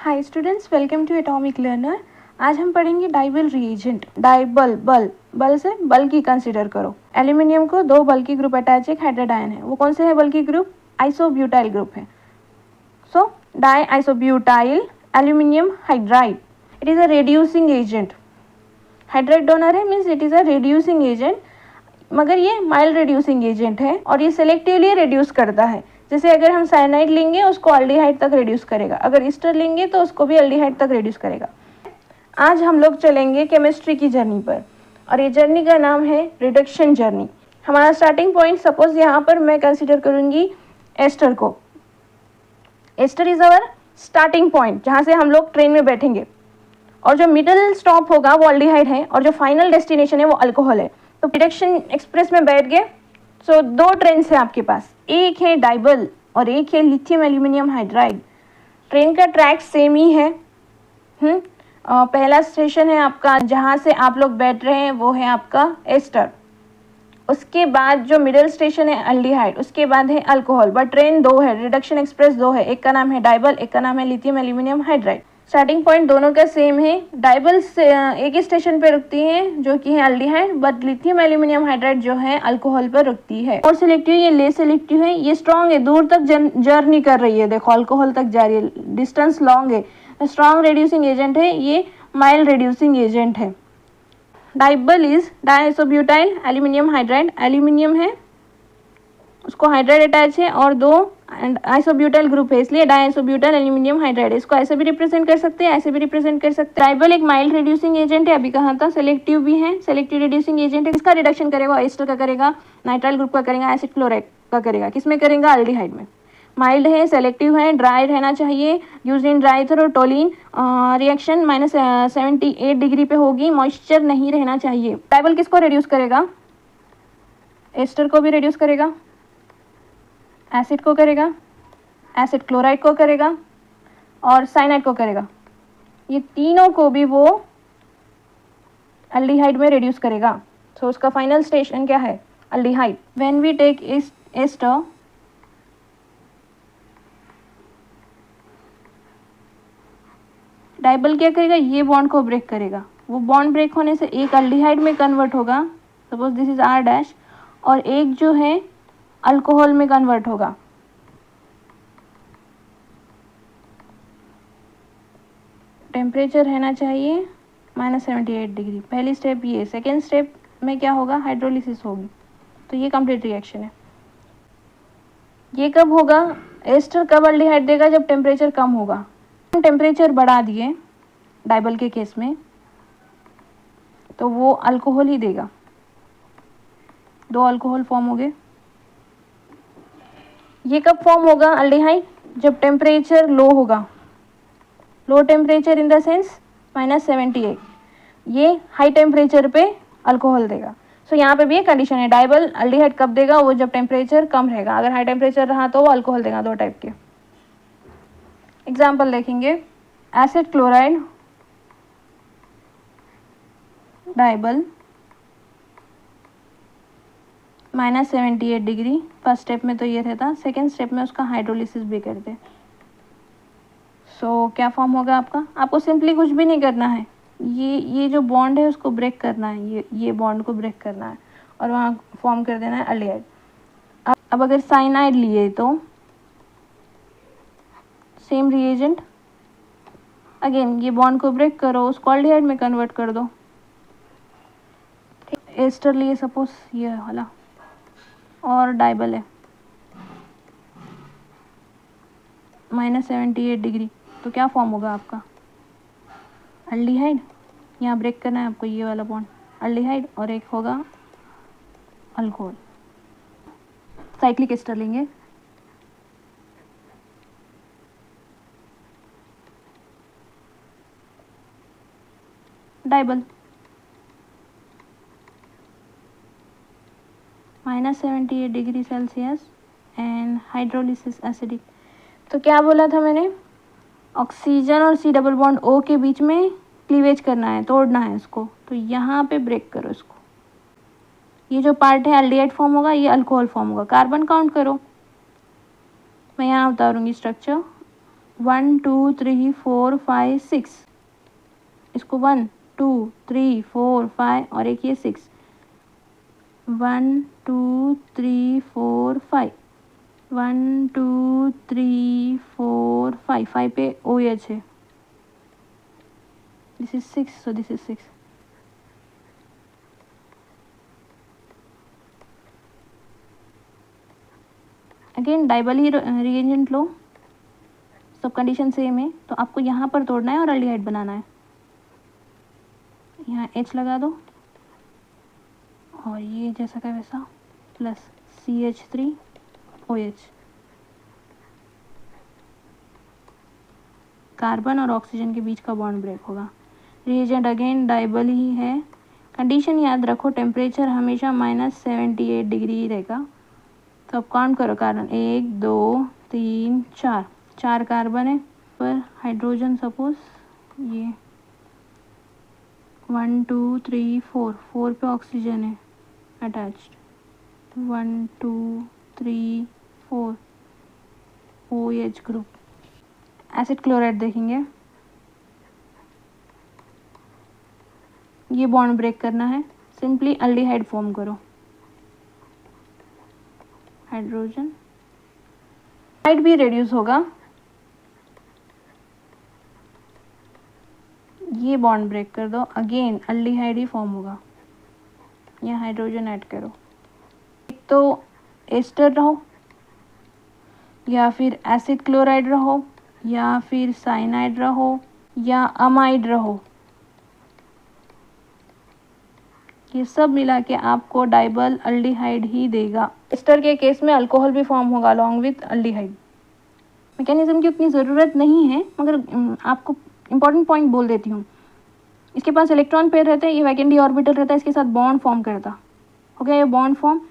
Hi students, welcome to atomic learner. आज हम पढ़ेंगे डाइबल रिएजेंट। डाइबल बल से बल्कि कंसीडर करो। एल्यूमिनियम को दो बल्कि ग्रुप अटैच एक हाइड्राइड आयन है। वो कौन से है बल्कि ग्रुप? आइसोब्यूटाइल ग्रुप है। So di isobutyl aluminium hydride, it is a reducing agent. Hydride donor है, means it is a reducing agent, मगर ये माइल्ड रिड्यूसिंग एजेंट है और ये सेलेक्टिवली रिड्यूस करता है। जैसे अगर हम साइनाइड लेंगे उसको अल्डिहाइड तक रिड्यूस करेगा, अगर ईस्टर लेंगे तो उसको भी अल्डिहाइड तक रिड्यूस करेगा। आज हम लोग चलेंगे केमिस्ट्री की जर्नी पर और ये जर्नी का नाम है रिडक्शन जर्नी। हमारा स्टार्टिंग पॉइंट, सपोज यहाँ पर मैं कंसीडर करूँगी एस्टर को। Ester is our starting point जहाँ से हम लोग ट्रेन में बैठेंगे और जो मिडिल स्टॉप होगा वो अल्डिहाइड है और जो फाइनल डेस्टिनेशन है वो अल्कोहल है। तो रिडक्शन एक्सप्रेस में बैठ गए। सो दो ट्रेन है आपके पास, एक है डाइबल और एक है लिथियम एल्यूमिनियम हाइड्राइड। ट्रेन का ट्रैक सेम ही है। पहला स्टेशन है आपका जहाँ से आप लोग बैठ रहे हैं वो है आपका एस्टर। उसके बाद जो मिडिल स्टेशन है अल्डिहाइड, उसके बाद है अल्कोहल। बट ट्रेन दो है, रिडक्शन एक्सप्रेस दो है, एक का नाम है डाइबल, एक का नाम है lithium aluminium hydride. Starting point दोनों का सेम है। डाइबल से एक ही स्टेशन पे रुकती है जो कि है aldehyde, but lithium aluminium hydride जो है अल्कोहल पर रुकती है। और सिलेक्टिव, ये लेस सिलेक्टिव है, ये स्ट्रॉन्ग है, दूर तक जर्नी कर रही है। देखो अल्कोहल तक जा रही है, डिस्टेंस लॉन्ग है। स्ट्रॉन्ग रिड्यूसिंग एजेंट है, ये माइल्ड रिड्यूसिंग एजेंट है। डाइबल इज डाइसोब्यूटाइल एल्यूमिनियम हाइड्राइड। एल्यूमिनियम है, उसको हाइड्राइड अटैच है और दो आइसोब्यूटाइल ग्रुप है, इसलिए डाइसोब्यूटाइल एल्यूमिनियम हाइड्राइड। इसको ऐसे भी रिप्रेजेंट कर सकते हैं, ऐसे भी रिप्रेजेंट कर सकते हैं। डाइबल एक माइल्ड रिड्यूसिंग एजेंट है, अभी कहा था। सेलेक्टिव भी है, सेलेक्टिव रिड्यूसिंग एजेंट है। इसका रिडक्शन करेगा, एस्टर का करेगा, नाइट्राइल ग्रुप का करेगा, एसिड क्लोराइड का करेगा। किसमें करेगा? अल्डिहाइड में। माइल्ड है, सेलेक्टिव है, ड्राई रहना चाहिए। यूज इन ड्राइथरोटोलिन रिएक्शन -78 डिग्री पे होगी, मॉइस्चर नहीं रहना चाहिए। डाइबल किसको रिड्यूस करेगा? एस्टर को भी रिड्यूस करेगा, एसिड को करेगा, एसिड क्लोराइड को करेगा और साइनाइड को करेगा। ये तीनों को भी वो अल्डिहाइड में रिड्यूस करेगा। सो उसका फाइनल स्टेशन क्या है? Aldehyde. When we take ester, DIBAL क्या करेगा? ये बॉन्ड को ब्रेक करेगा। वो बॉन्ड ब्रेक होने से एक अल्डिहाइड में कन्वर्ट होगा, suppose this is R dash, और एक जो है अल्कोहल में कन्वर्ट होगा। टेम्परेचर रहना चाहिए -78 डिग्री। पहली स्टेप ये। सेकेंड स्टेप में क्या होगा? हाइड्रोलिसिस होगी। तो ये कंप्लीट रिएक्शन है। ये कब होगा? एस्टर कब अल्डिहाइड देगा? जब टेम्परेचर कम होगा। टेम्परेचर बढ़ा दिए डाइबल के केस में तो वो अल्कोहल ही देगा। दो अल्कोहल फॉर्म हो गए। ये कब फॉर्म होगा अल्डिहाइड? जब टेम्परेचर लो होगा। Low temperature in the sense -78। ये हाई टेम्परेचर पे अल्कोहल देगा। सो यहाँ पे भी एक कंडीशन है, डाइबल अल्डिहाइड कब देगा? वो जब टेम्परेचर कम रहेगा। अगर हाई टेम्परेचर रहा तो वो अल्कोहल देगा। दो टाइप के एग्जाम्पल देखेंगे। Acid chloride, DIBAL, -78 degree. First step में तो ये रहता, सेकेंड स्टेप में उसका हाइड्रोलिसिस भी करते। सो क्या फॉर्म होगा आपका? आपको सिंपली कुछ भी नहीं करना है, ये जो बॉन्ड है उसको ब्रेक करना है, ये बॉन्ड को ब्रेक करना है और वहाँ फॉर्म कर देना है अल्डिहाइड। अब अगर साइनाइड लिए तो सेम रिएजेंट, अगेन ये बॉन्ड को ब्रेक करो, उसको अल्डिहाइड में कन्वर्ट कर दो। एस्टर लिए सपोज ये वाला, और डाइबल है -78 डिग्री, तो क्या फॉर्म होगा आपका? अल्डिहाइड। यहाँ ब्रेक करना है आपको ये वाला बॉन्ड, अल्डिहाइड, और एक होगा अल्कोहल। साइक्लिक एस्टर लेंगे, डाइबल, -78 degree Celsius and hydrolysis acidic. तो क्या बोला था मैंने? ऑक्सीजन और C डबल बॉन्ड O के बीच में क्लीवेज करना है, तोड़ना है इसको। तो यहाँ पे ब्रेक करो इसको। ये जो पार्ट है अल्डिहाइड फॉर्म होगा, ये अल्कोहल फॉर्म होगा। कार्बन काउंट करो, मैं यहाँ उतारूंगी स्ट्रक्चर 1 2 3 4 5 6, इसको 1 2 3 4 5 और एक ये 6, 1 2 3 4 5, 1 2 3 4 5, 5 पे OH है, this is 6, so this is 6. Again DIBAL ही रिएजेंट लो, सब कंडीशन सेम है, तो आपको यहाँ पर तोड़ना है और अल्डिहाइड बनाना है. यहाँ H लगा दो और ये जैसा का वैसा प्लस CH3OH. कार्बन और ऑक्सीजन के बीच का बॉन्ड ब्रेक होगा. रिएजेंट अगेन डाइबल ही है. कंडीशन याद रखो, टेम्परेचर हमेशा -78 डिग्री रहेगा. तो अब काउंट करो कार्बन, 1 2 3 4, 4 कार्बन है. पर हाइड्रोजन सपोज ये 1 2 3 4, 4 पे ऑक्सीजन है attached. 1 2 3 4 OH group. Acid chloride देखेंगे, ये बॉन्ड ब्रेक करना है, सिंपली अल्डिहाइड फॉर्म करो. हाइड्रोजन हाइड भी रेड्यूस होगा, ये बॉन्ड ब्रेक कर दो, अगेन अल्डिहाइड ही फॉर्म होगा. यहाँ हाइड्रोजन ऐड करो. एक तो एस्टर रहो, या फिर एसिड क्लोराइड रहो, या फिर साइनाइड रहो, या अमाइड रहो. ये सब मिला के आपको डाइबल अल्डिहाइड ही देगा. एस्टर के केस में अल्कोहल भी फॉर्म होगा अलॉन्ग विथ अल्डिहाइड. मैकेनिज्म की उतनी ज़रूरत नहीं है, मगर आपको इंपॉर्टेंट पॉइंट बोल देती हूँ. इसके पास इलेक्ट्रॉन पेयर रहता है, ये वैकेंट डी ऑर्बिटल रहता है, इसके साथ बॉन्ड फॉर्म करता. हो गया ये बॉन्ड फॉर्म.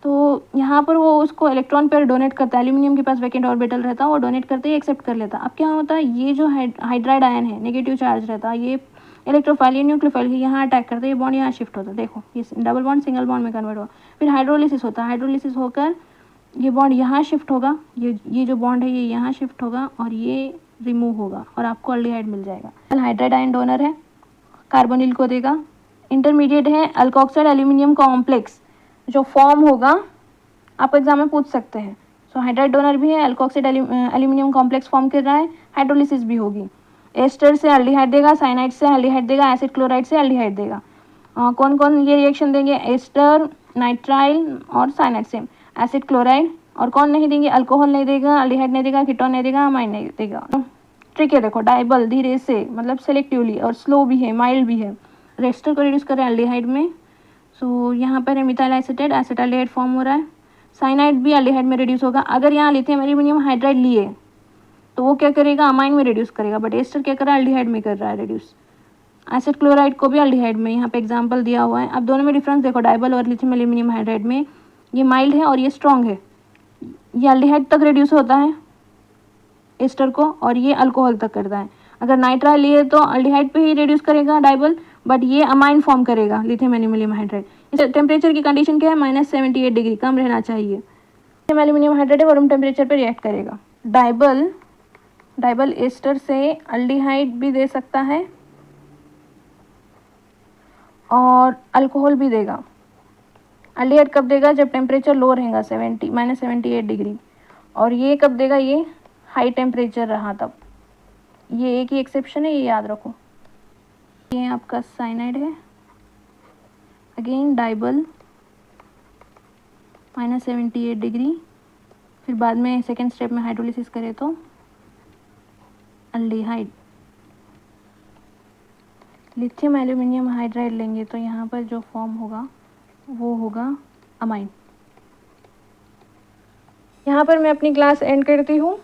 तो यहाँ पर वो उसको इलेक्ट्रॉन पेयर डोनेट करता है. एल्यूमिनियम के पास वैकेंट ऑर्बिटल रहता है, वो डोनेट करते ही एक्सेप्ट कर लेता. अब क्या होता है, ये जो हाइड्राइड आयन है, नेगेटिव चार्ज रहता है, ये इलेक्ट्रोफाइल या न्यूक्लियोफाइल यहाँ अटैक करता है, ये बॉन्ड यहाँ शिफ्ट होता है. देखो ये डबल बॉन्ड सिंगल बॉन्ड में कन्वर्ट हुआ. फिर हाइड्रोलिसिस होता है, हाइड्रोलिसिस होकर ये बॉन्ड यहाँ शिफ्ट होगा, ये जो बॉन्ड है ये यहाँ शिफ्ट होगा और ये रिमूव होगा और आपको अल्डिहाइड मिल जाएगा. हाइड्राइड आयन डोनर है, कार्बोनिल को देगा. इंटरमीडिएट है अल्कोक्साइड एल्यूमिनियम कॉम्प्लेक्स, जो फॉर्म होगा आप एग्जाम में पूछ सकते हैं. सो हाइड्राइड डोनर भी है, अल्कोक्साइड एल्यूमिनियम कॉम्प्लेक्स फॉर्म कर रहा है, हाइड्रोलिसिस भी होगी. एस्टर से अल्डिहाइड देगा, साइनाइड से अल्डिहाइड देगा, एसिड क्लोराइड से अल्डिहाइड देगा. कौन कौन ये रिएक्शन देंगे, एस्टर, नाइट्राइल और साइनाइड से. एसिड क्लोराइड और कौन नहीं देंगे, अल्कोहल नहीं देगा, अल्डिहाइड नहीं देगा, कीटोन नहीं देगा, अमाइन नहीं देगा. ट्रिक है देखो, डाइबल धीरे से मतलब सेलेक्टिवली और स्लो भी है, माइल्ड भी है. एस्टर को रिड्यूस करें अल्डिहाइड में, सो यहाँ पर है मिथाइल एसिटेट, एसिटाल्डिहाइड फॉर्म हो रहा है. साइनाइड भी अल्डिहाइड में रिड्यूस होगा. अगर यहाँ लिथियम एल्यूमिनियम हाइड्राइड लिए तो वो क्या करेगा, अमाइन में रिड्यूस करेगा, बट एस्टर क्या कर रहा है, अल्डिहाइड में कर रहा है रिड्यूस. एसिड क्लोराइड को भी अल्डिहाइड में, यहाँ पे एग्जांपल दिया हुआ है. अब दोनों में डिफरेंस देखो, डाइबल और लिथियम एल्यूमिनियम हाइड्राइड में ये माइल्ड है और ये स्ट्रॉन्ग है. ये अल्डिहाइड तक रिड्यूस होता है एस्टर को और ये अल्कोहल तक करता है. अगर नाइट्राइल लिए तो अल्डिहाइड पे ही रिड्यूस करेगा डाइबल, बट ये अमाइन फॉर्म करेगा लिथियम एल्यूमिनियम हाइड्राइड. इस टेम्परेचर की कंडीशन क्या है, -78 डिग्री, कम रहना चाहिए. लिथियम एल्यूमिनियम हाइड्राइड और रूम टेम्परेचर पर रिएक्ट करेगा. डाइबल एस्टर से अल्डिहाइड भी दे सकता है और अल्कोहल भी देगा. अल्डिहाइड कब देगा, जब टेम्परेचर लो रहेगा -78 डिग्री. और ये कब देगा, ये हाई टेम्परेचर रहा तब. ये एक ही एक्सेप्शन है, ये याद रखो. ये आपका साइनाइड है, अगेन डाइबल -78 डिग्री. फिर बाद में सेकेंड स्टेप में हाइड्रोलिसिस करें तो अल्डिहाइड. लिथियम एल्यूमिनियम हाइड्राइड लेंगे तो यहाँ पर जो फॉर्म होगा वो होगा अमाइन. यहाँ पर मैं अपनी क्लास एंड करती हूँ.